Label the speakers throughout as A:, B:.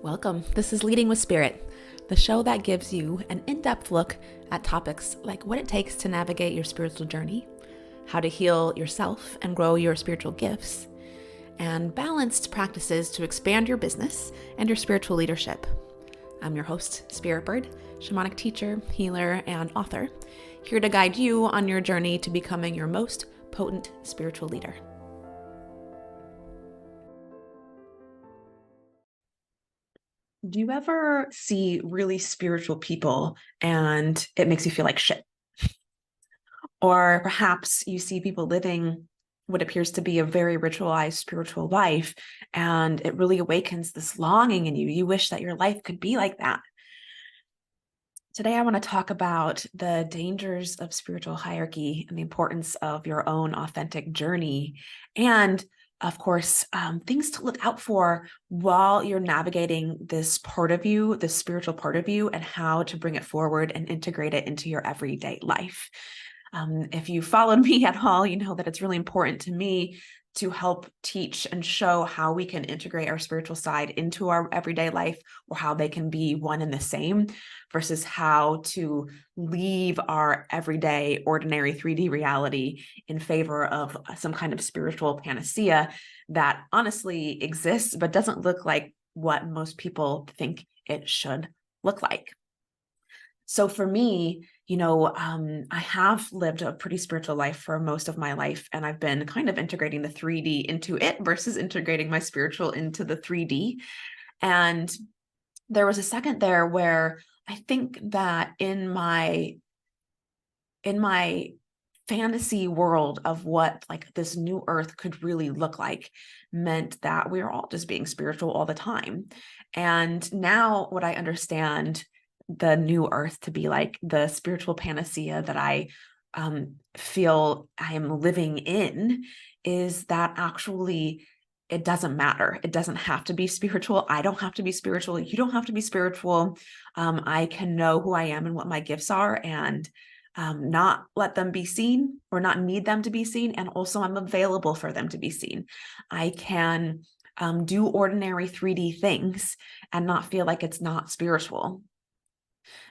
A: Welcome. This is Leading with Spirit, the show that gives you an in-depth look at topics like what it takes to navigate your spiritual journey, how to heal yourself and grow your spiritual gifts, and balanced practices to expand your business and your spiritual leadership. I'm your host, Spirit Bird, shamanic teacher, healer, and author, here to guide you on your journey to becoming your most potent spiritual leader. Do you ever see really spiritual people and it makes you feel like shit? Or perhaps you see people living what appears to be a very ritualized spiritual life, and it really awakens this longing in you. You wish that your life could be like that. Today, I want to talk about the dangers of spiritual hierarchy and the importance of your own authentic journey. And of course, things to look out for while you're navigating this part of you, this spiritual part of you, and how to bring it forward and integrate it into your everyday life. If you followed me at all, you know that it's really important to me to help teach and show how we can integrate our spiritual side into our everyday life, or how they can be one and the same, versus how to leave our everyday, ordinary 3D reality in favor of some kind of spiritual panacea that honestly exists, but doesn't look like what most people think it should look like. So for me, I have lived a pretty spiritual life for most of my life, and I've been kind of integrating the 3D into it versus integrating my spiritual into the 3D. And there was a second there where I think that in my fantasy world of what like this new earth could really look like meant that we were all just being spiritual all the time. And now what I understand the new earth to be like, the spiritual panacea that I feel I am living in, is that actually it doesn't matter. It doesn't have to be spiritual. I don't have to be spiritual. You don't have to be spiritual. I can know who I am and what my gifts are, and not let them be seen or not need them to be seen. And also I'm available for them to be seen. I can do ordinary 3D things and not feel like it's not spiritual.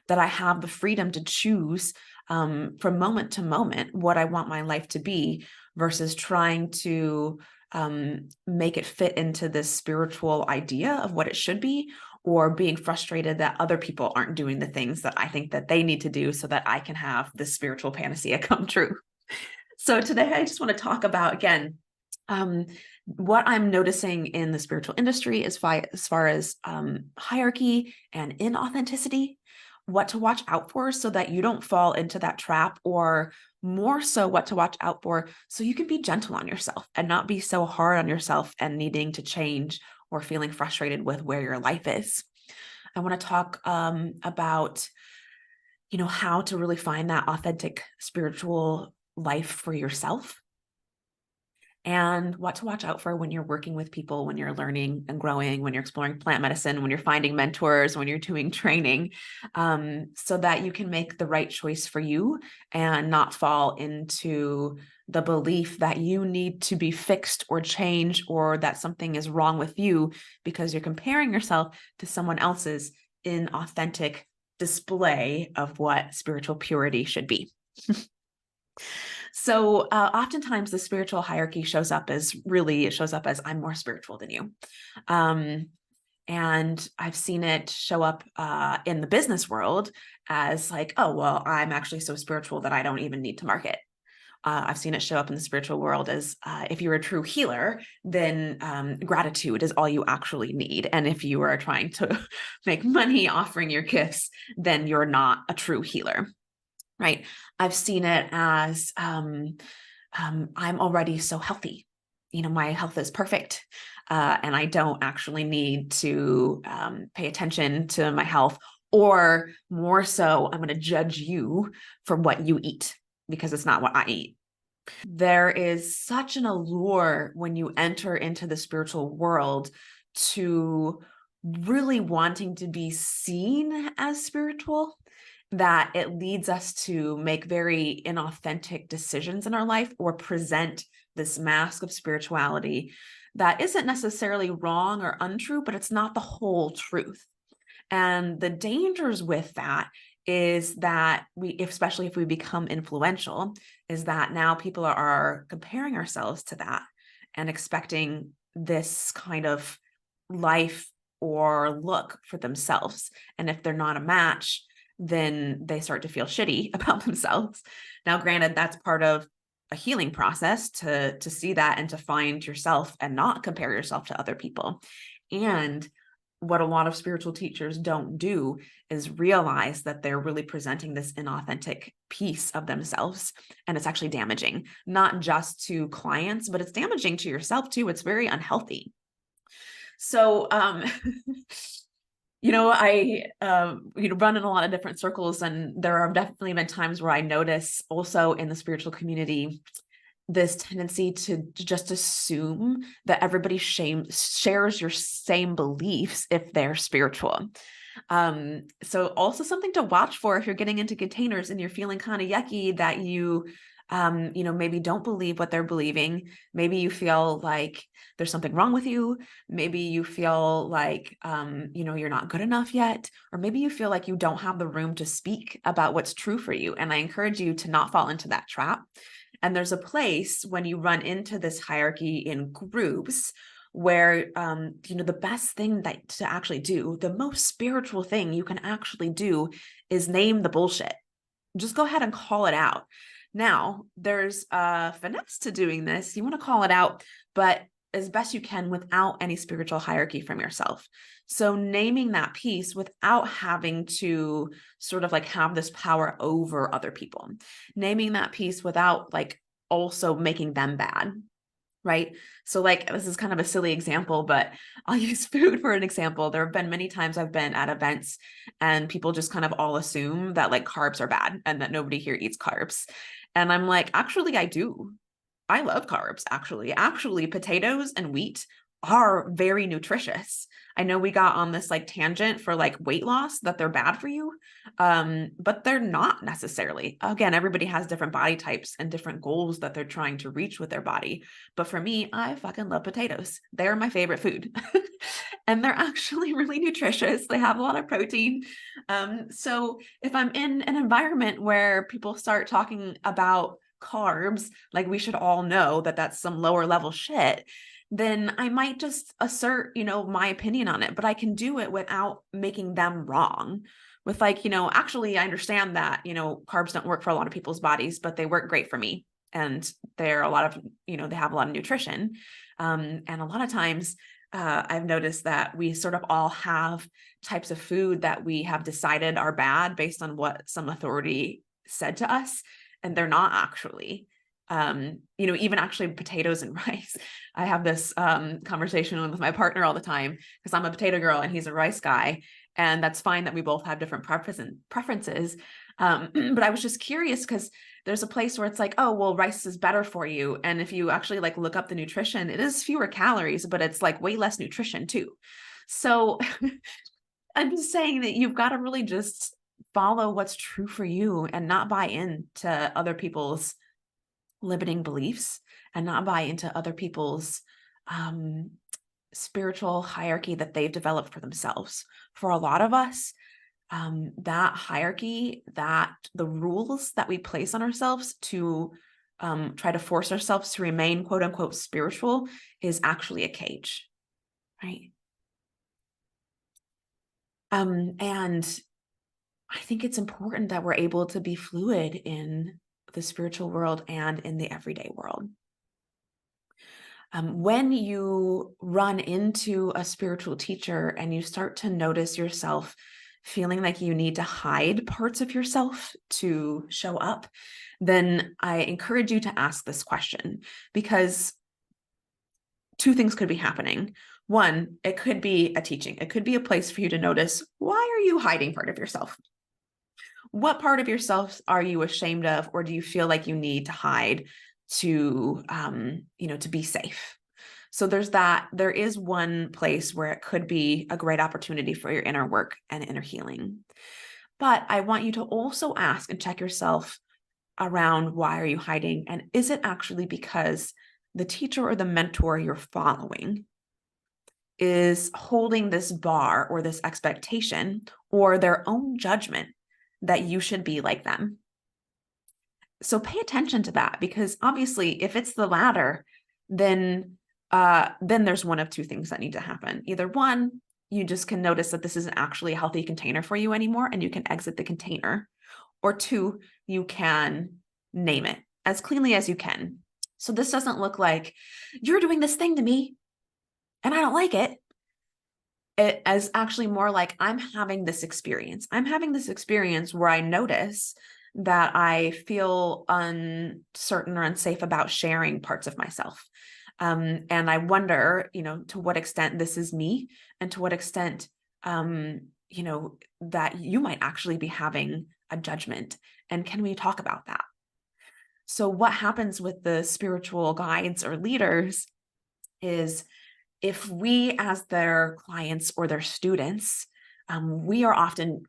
A: That I have the freedom to choose from moment to moment what I want my life to be, versus trying to make it fit into this spiritual idea of what it should be, or being frustrated that other people aren't doing the things that I think that they need to do so that I can have this spiritual panacea come true. So today I just want to talk about, again, what I'm noticing in the spiritual industry as far as hierarchy and inauthenticity, what to watch out for so that you don't fall into that trap, or more so what to watch out for so you can be gentle on yourself and not be so hard on yourself and needing to change or feeling frustrated with where your life is. I want to talk about, how to really find that authentic spiritual life for yourself, and what to watch out for when you're working with people, when you're learning and growing, when you're exploring plant medicine, when you're finding mentors, when you're doing training, so that you can make the right choice for you and not fall into the belief that you need to be fixed or changed, or that something is wrong with you because you're comparing yourself to someone else's inauthentic display of what spiritual purity should be. So oftentimes the spiritual hierarchy shows up as I'm more spiritual than you. And I've seen it show up in the business world as like, oh, well, I'm actually so spiritual that I don't even need to market. I've seen it show up in the spiritual world as if you're a true healer, then gratitude is all you actually need. And if you are trying to make money offering your gifts, then you're not a true healer. Right. I've seen it as I'm already so healthy. My health is perfect, and I don't actually need to pay attention to my health, or more so, I'm going to judge you for what you eat because it's not what I eat. There is such an allure when you enter into the spiritual world to really wanting to be seen as spiritual, that it leads us to make very inauthentic decisions in our life, or present this mask of spirituality that isn't necessarily wrong or untrue, but it's not the whole truth. And the dangers with that is that especially if we become influential, is that now people are comparing ourselves to that and expecting this kind of life or look for themselves. And if they're not a match, then they start to feel shitty about themselves. Now, granted, that's part of a healing process to see that and to find yourself and not compare yourself to other people. And what a lot of spiritual teachers don't do is realize that they're really presenting this inauthentic piece of themselves. And it's actually damaging, not just to clients, but it's damaging to yourself too. It's very unhealthy. So, I run in a lot of different circles, and there have definitely been times where I notice also in the spiritual community this tendency to just assume that everybody shares your same beliefs if they're spiritual. So also something to watch for if you're getting into containers and you're feeling kind of yucky that you maybe don't believe what they're believing. Maybe you feel like there's something wrong with you. Maybe you feel like, you're not good enough yet, or maybe you feel like you don't have the room to speak about what's true for you. And I encourage you to not fall into that trap. And there's a place when you run into this hierarchy in groups where, the best thing to actually do, the most spiritual thing you can actually do is name the bullshit. Just go ahead and call it out. Now, there's a finesse to doing this. You want to call it out, but as best you can without any spiritual hierarchy from yourself. So naming that piece without having to sort of like have this power over other people, naming that piece without like also making them bad. Right. So like, this is kind of a silly example, but I'll use food for an example. There have been many times I've been at events and people just kind of all assume that like carbs are bad and that nobody here eats carbs. And I'm like, actually, I do. I love carbs, actually. Actually, potatoes and wheat are very nutritious. I know we got on this like tangent for like weight loss that they're bad for you, but they're not necessarily. Again, everybody has different body types and different goals that they're trying to reach with their body. But for me, I fucking love potatoes. They're my favorite food. And they're actually really nutritious. They have a lot of protein. So if I'm in an environment where people start talking about carbs, like we should all know that that's some lower level shit, then I might just assert, my opinion on it, but I can do it without making them wrong. With like, actually, I understand that, carbs don't work for a lot of people's bodies, but they work great for me. And they're a lot of, they have a lot of nutrition. And a lot of times I've noticed that we sort of all have types of food that we have decided are bad based on what some authority said to us, and they're not actually. Even actually potatoes and rice. I have this conversation with my partner all the time because I'm a potato girl and he's a rice guy. And that's fine that we both have different preferences. But I was just curious because there's a place where it's like, oh, well, rice is better for you. And if you actually like look up the nutrition, it is fewer calories, but it's like way less nutrition too. So I'm just saying that you've got to really just follow what's true for you and not buy into other people's limiting beliefs and not buy into other people's spiritual hierarchy that they've developed for themselves. For a lot of us, that hierarchy, that the rules that we place on ourselves to try to force ourselves to remain quote unquote spiritual is actually a cage, right? And I think it's important that we're able to be fluid in the spiritual world and in the everyday world. When you run into a spiritual teacher and you start to notice yourself feeling like you need to hide parts of yourself to show up, then I encourage you to ask this question, because two things could be happening. One, it could be a teaching. It could be a place for you to notice, why are you hiding part of yourself? What part of yourself are you ashamed of, or do you feel like you need to hide to, to be safe? So there is one place where it could be a great opportunity for your inner work and inner healing. But I want you to also ask and check yourself around, why are you hiding? And is it actually because the teacher or the mentor you're following is holding this bar or this expectation or their own judgment that you should be like them. So pay attention to that, because obviously if it's the latter, then there's one of two things that need to happen. Either one, you just can notice that this isn't actually a healthy container for you anymore and you can exit the container. Or two, you can name it as cleanly as you can. So this doesn't look like you're doing this thing to me and I don't like it. It is actually more like I'm having this experience. I'm having this experience where I notice that I feel uncertain or unsafe about sharing parts of myself. And I wonder, to what extent this is me and to what extent, that you might actually be having a judgment. And can we talk about that? So what happens with the spiritual guides or leaders is, if we as their clients or their students, we are often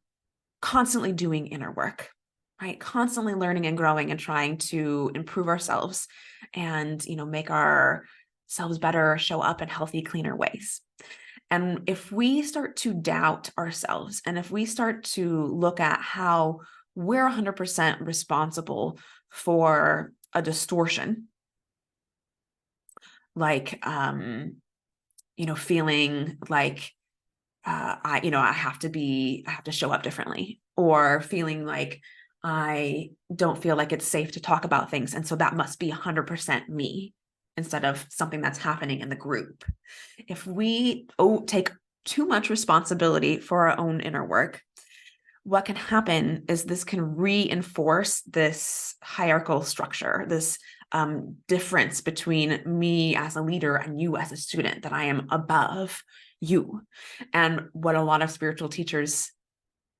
A: constantly doing inner work, right? Constantly learning and growing and trying to improve ourselves and, make ourselves better, show up in healthy, cleaner ways. And if we start to doubt ourselves, and if we start to look at how we're 100% responsible for a distortion, like, feeling like I have to show up differently, or feeling like I don't feel like it's safe to talk about things. And so that must be 100% me instead of something that's happening in the group. If we take too much responsibility for our own inner work, what can happen is this can reinforce this hierarchical structure, this difference between me as a leader and you as a student, that I am above you. And what a lot of spiritual teachers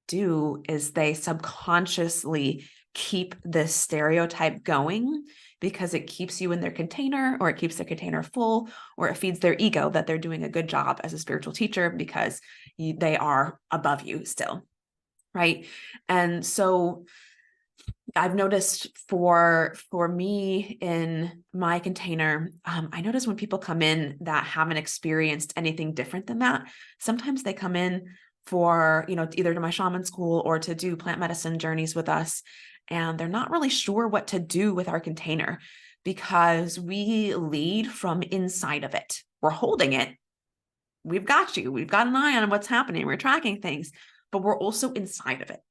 A: do is they subconsciously keep this stereotype going, because it keeps you in their container, or it keeps their container full, or it feeds their ego that they're doing a good job as a spiritual teacher because they are above you still. Right. And so I've noticed for me in my container, I notice when people come in that haven't experienced anything different than that, sometimes they come in for, either to my shaman school or to do plant medicine journeys with us, and they're not really sure what to do with our container, because we lead from inside of it. We're holding it. We've got you. We've got an eye on what's happening. We're tracking things, but we're also inside of it.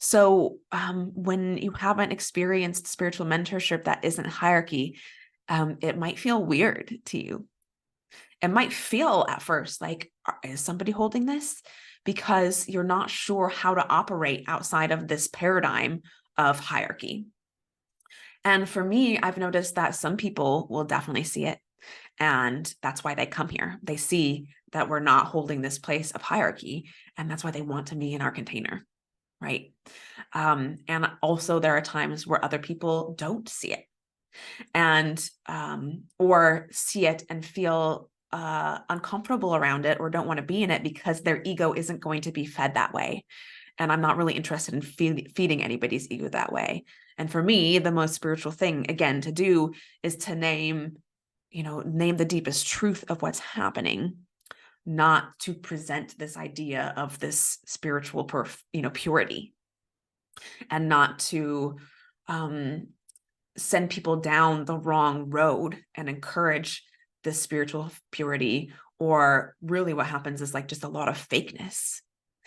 A: So when you haven't experienced spiritual mentorship that isn't hierarchy, it might feel weird to you. It might feel at first like, is somebody holding this? Because you're not sure how to operate outside of this paradigm of hierarchy. And for me, I've noticed that some people will definitely see it. And that's why they come here. They see that we're not holding this place of hierarchy. And that's why they want to be in our container. Right. And also there are times where other people don't see it, and or see it and feel uncomfortable around it, or don't want to be in it because their ego isn't going to be fed that way. And I'm not really interested in feeding anybody's ego that way. And for me, the most spiritual thing, again, to do is to name the deepest truth of what's happening, not to present this idea of this spiritual purity, and not to send people down the wrong road and encourage this spiritual purity. Or really what happens is like just a lot of fakeness,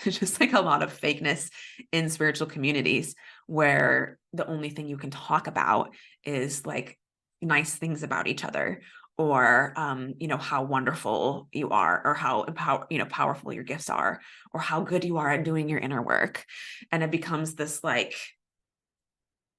A: just like a lot of fakeness in spiritual communities, where the only thing you can talk about is like nice things about each other, or how wonderful you are, or how powerful your gifts are, or how good you are at doing your inner work. And it becomes this like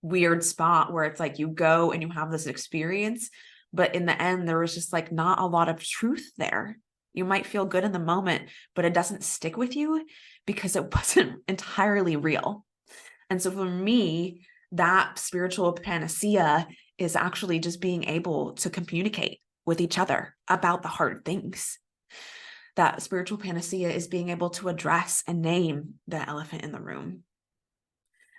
A: weird spot where it's like you go and you have this experience, but in the end there was just like not a lot of truth there. You might feel good in the moment, but it doesn't stick with you because it wasn't entirely real. And so for me, that spiritual panacea is actually just being able to communicate with each other about the hard things. That spiritual panacea is being able to address and name the elephant in the room.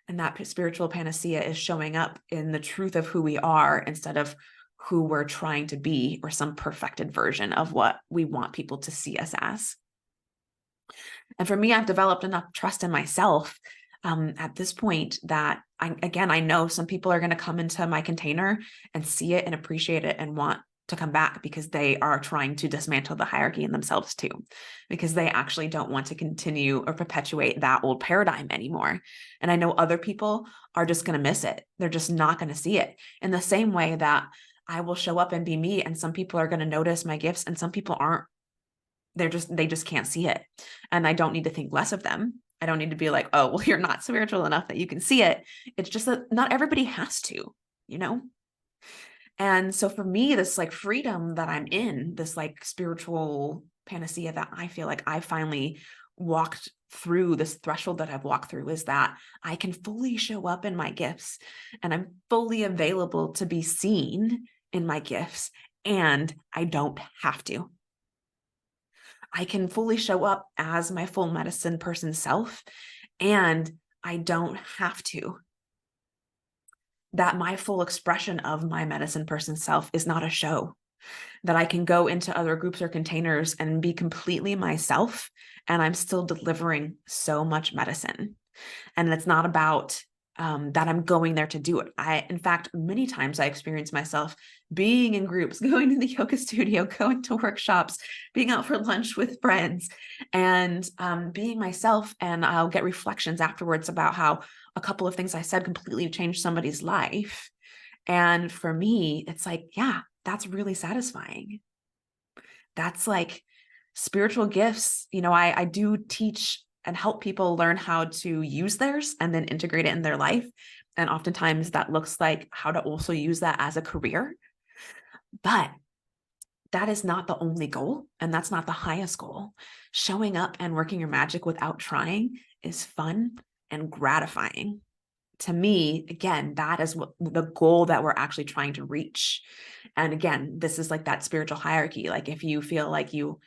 A: And that spiritual panacea is showing up in the truth of who we are, instead of who we're trying to be or some perfected version of what we want people to see us as. And for me, I've developed enough trust in myself at this point that I know some people are going to come into my container and see it and appreciate it and want to come back because they are trying to dismantle the hierarchy in themselves too, because they actually don't want to continue or perpetuate that old paradigm anymore. And I know other people are just going to miss it. They're just not going to see it in the same way that I will show up and be me. And some people are going to notice my gifts and some people aren't. They just can't see it. And I don't need to think less of them. I don't need to be like, oh, well, you're not spiritual enough that you can see it. It's just that not everybody has to, you know? And so for me, this like freedom that I'm in, this like spiritual panacea that I feel like I finally walked through, this threshold that I've walked through, is that I can fully show up in my gifts and I'm fully available to be seen in my gifts, and I don't have to. I can fully show up as my full medicine person self, and I don't have to. That my full expression of my medicine person self is not a show, that I can go into other groups or containers and be completely myself, and I'm still delivering so much medicine. And it's not about that I'm going there to do it. In fact, many times I experience myself being in groups, going to the yoga studio, going to workshops, being out for lunch with friends, and being myself. And I'll get reflections afterwards about how a couple of things I said completely changed somebody's life. And for me, it's like, yeah, that's really satisfying. That's like spiritual gifts. I do teach and help people learn how to use theirs and then integrate it in their life. And oftentimes that looks like how to also use that as a career. But that is not the only goal, and that's not the highest goal. Showing up and working your magic without trying is fun and gratifying. To me, again, that is what the goal that we're actually trying to reach. And again, this is like that spiritual hierarchy. Like if you feel like you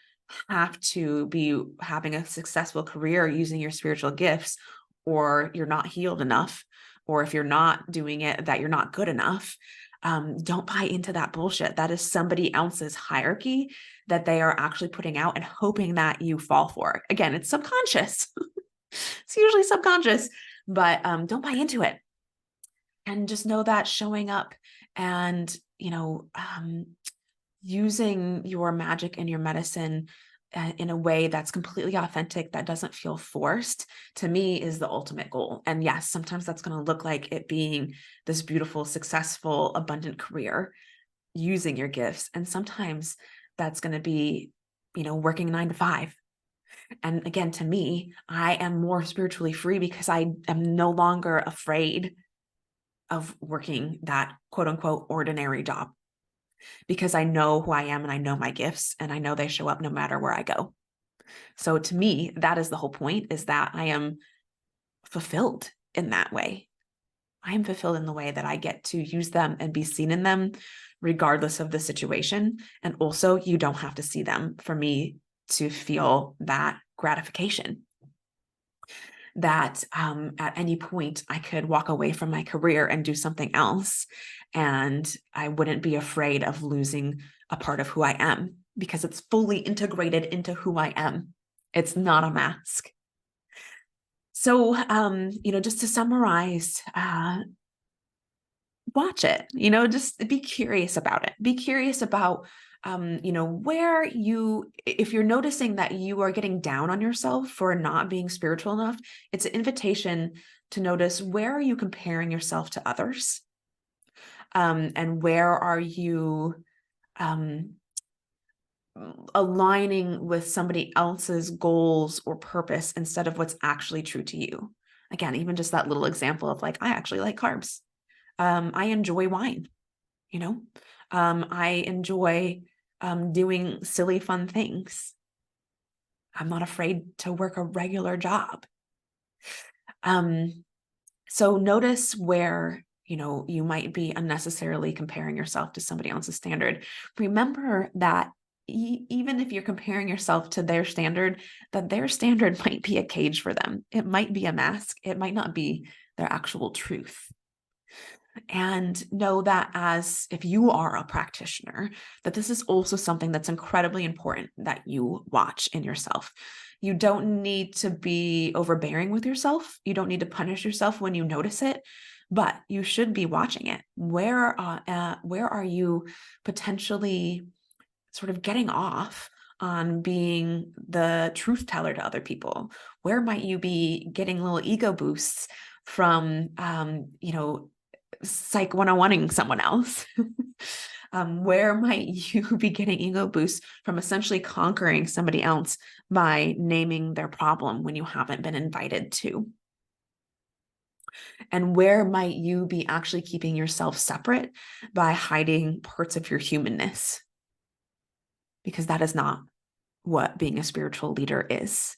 A: have to be having a successful career using your spiritual gifts, or you're not healed enough, or if you're not doing it, that you're not good enough, don't buy into that bullshit. That is somebody else's hierarchy that they are actually putting out and hoping that you fall for. Again, it's subconscious. It's usually subconscious, but don't buy into it. And just know that showing up and, using your magic and your medicine in a way that's completely authentic, that doesn't feel forced, to me is the ultimate goal. And yes, sometimes that's going to look like it being this beautiful, successful, abundant career using your gifts. And sometimes that's going to be, working 9 to 5. And again, to me, I am more spiritually free because I am no longer afraid of working that quote unquote ordinary job, because I know who I am and I know my gifts and I know they show up no matter where I go. So to me, that is the whole point, is that I am fulfilled in that way. I am fulfilled in the way that I get to use them and be seen in them regardless of the situation. And also, you don't have to see them for me to feel that gratification. That at any point I could walk away from my career and do something else, and I wouldn't be afraid of losing a part of who I am because it's fully integrated into who I am. It's not a mask. So, just to summarize, watch it, just be curious about it. Be curious about, where if you're noticing that you are getting down on yourself for not being spiritual enough, it's an invitation to notice, where are you comparing yourself to others? And where are you aligning with somebody else's goals or purpose instead of what's actually true to you? Again, even just that little example of like, I actually like carbs. I enjoy wine, I enjoy doing silly, fun things. I'm not afraid to work a regular job. So notice where, you might be unnecessarily comparing yourself to somebody else's standard. Remember that even if you're comparing yourself to their standard, that their standard might be a cage for them. It might be a mask. It might not be their actual truth. And know that as if you are a practitioner, that this is also something that's incredibly important that you watch in yourself. You don't need to be overbearing with yourself. You don't need to punish yourself when you notice it, but you should be watching it. Where are you potentially sort of getting off on being the truth teller to other people? Where might you be getting little ego boosts from, psych 101ing someone else? Where might you be getting ego boosts from essentially conquering somebody else by naming their problem when you haven't been invited to? And where might you be actually keeping yourself separate by hiding parts of your humanness? Because that is not what being a spiritual leader is.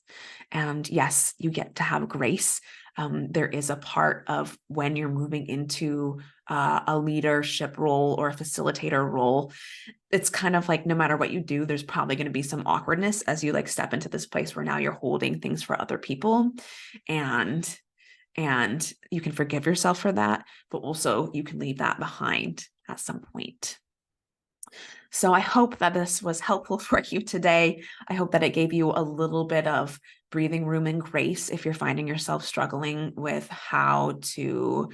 A: And yes, you get to have grace. There is a part of when you're moving into a leadership role or a facilitator role, it's kind of like no matter what you do, there's probably going to be some awkwardness as you like step into this place where now you're holding things for other people. And you can forgive yourself for that, but also you can leave that behind at some point. So I hope that this was helpful for you today. I hope that it gave you a little bit of breathing room and grace if you're finding yourself struggling with how to,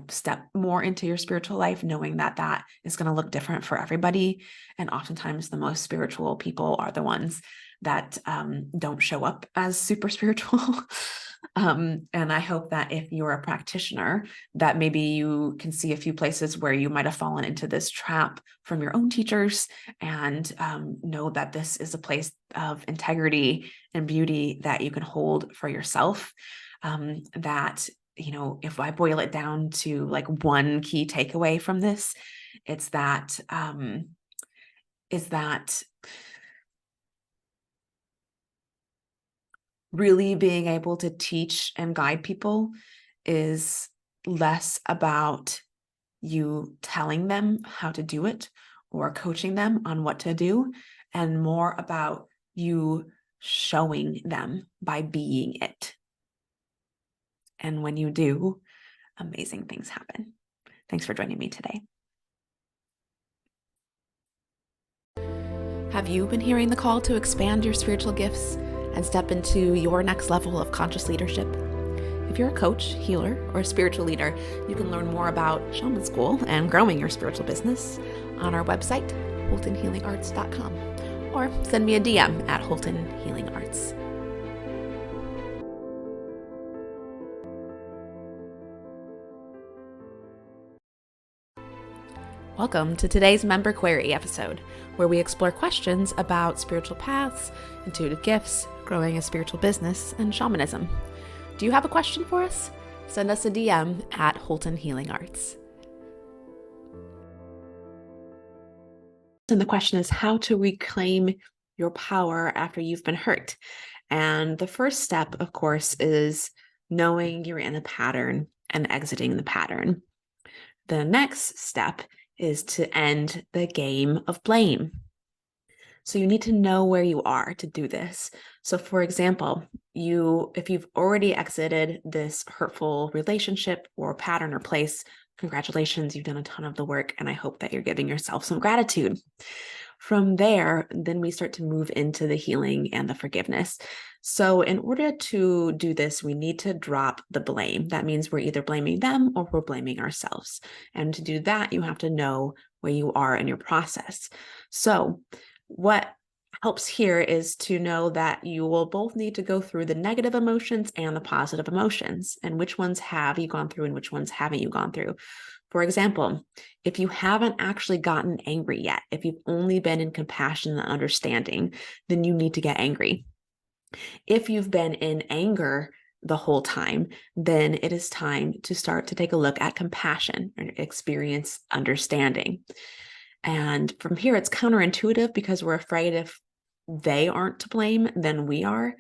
A: step more into your spiritual life, knowing that that is going to look different for everybody. And oftentimes the most spiritual people are the ones that don't show up as super spiritual. And I hope that if you're a practitioner, that maybe you can see a few places where you might have fallen into this trap from your own teachers, and know that this is a place of integrity and beauty that you can hold for yourself. That, if I boil it down to like one key takeaway from this, it's that, really being able to teach and guide people is less about you telling them how to do it or coaching them on what to do, and more about you showing them by being it. And when you do, amazing things happen. Thanks for joining me today. Have you been hearing the call to expand your spiritual gifts and step into your next level of conscious leadership? If you're a coach, healer, or a spiritual leader, you can learn more about Shaman School and growing your spiritual business on our website, holtonhealingarts.com, or send me a DM at Holton Healing Arts. Welcome to today's Member Query episode, where we explore questions about spiritual paths, intuitive gifts, growing a spiritual business, and shamanism. Do you have a question for us? Send us a DM at Holton Healing Arts. And the question is how to reclaim your power after you've been hurt. And the first step, of course, is knowing you're in a pattern and exiting the pattern. The next step is to end the game of blame. So you need to know where you are to do this. So for example, if you've already exited this hurtful relationship or pattern or place, congratulations, you've done a ton of the work, and I hope that you're giving yourself some gratitude. From there, then we start to move into the healing and the forgiveness. So in order to do this, we need to drop the blame. That means we're either blaming them or we're blaming ourselves. And to do that, you have to know where you are in your process. So what helps here is to know that you will both need to go through the negative emotions and the positive emotions, and which ones have you gone through and which ones haven't you gone through. For example, if you haven't actually gotten angry yet, if you've only been in compassion and understanding, then you need to get angry. If you've been in anger the whole time, then it is time to start to take a look at compassion and experience understanding. And from here, it's counterintuitive because we're afraid if they aren't to blame, then we are.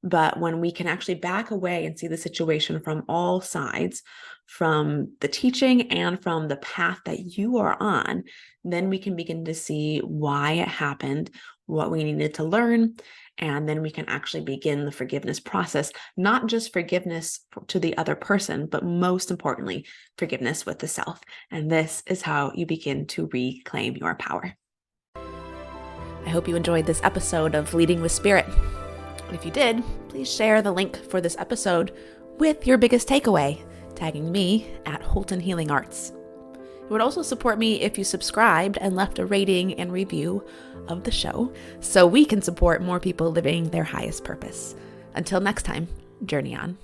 A: But when we can actually back away and see the situation from all sides, from the teaching and from the path that you are on, then we can begin to see why it happened, what we needed to learn, And then we can actually begin the forgiveness process, not just forgiveness to the other person, but most importantly, forgiveness with the self. And this is how you begin to reclaim your power. I hope you enjoyed this episode of Leading with Spirit. If you did, please share the link for this episode with your biggest takeaway, tagging me at Holton Healing Arts. It would also support me if you subscribed and left a rating and review of the show so we can support more people living their highest purpose. Until next time, journey on.